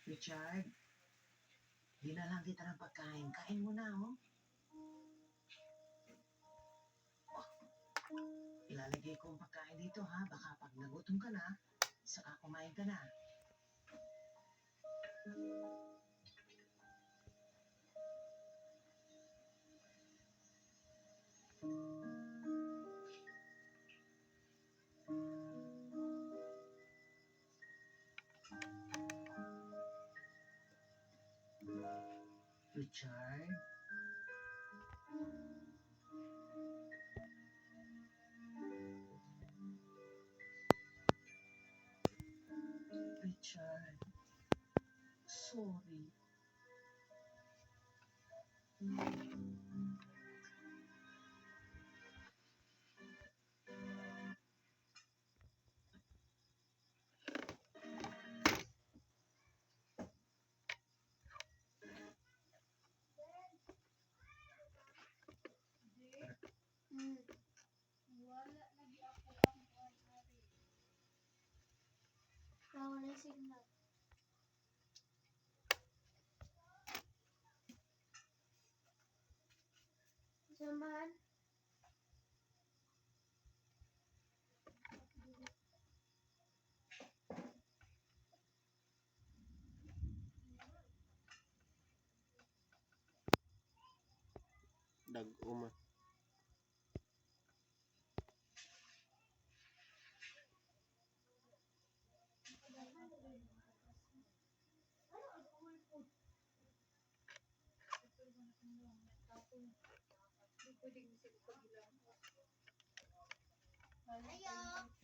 Richard, dinalang kita ng pagkain. Kain mo na, oh. Ilalagay ko ang pagkain dito, ha? Baka pag nagutom ka na, saka kumain ka na. Richard? Richard, sorry. Wala lagi ako ang ari. Wala signal. Zaman. Dag-uma. Ayaw.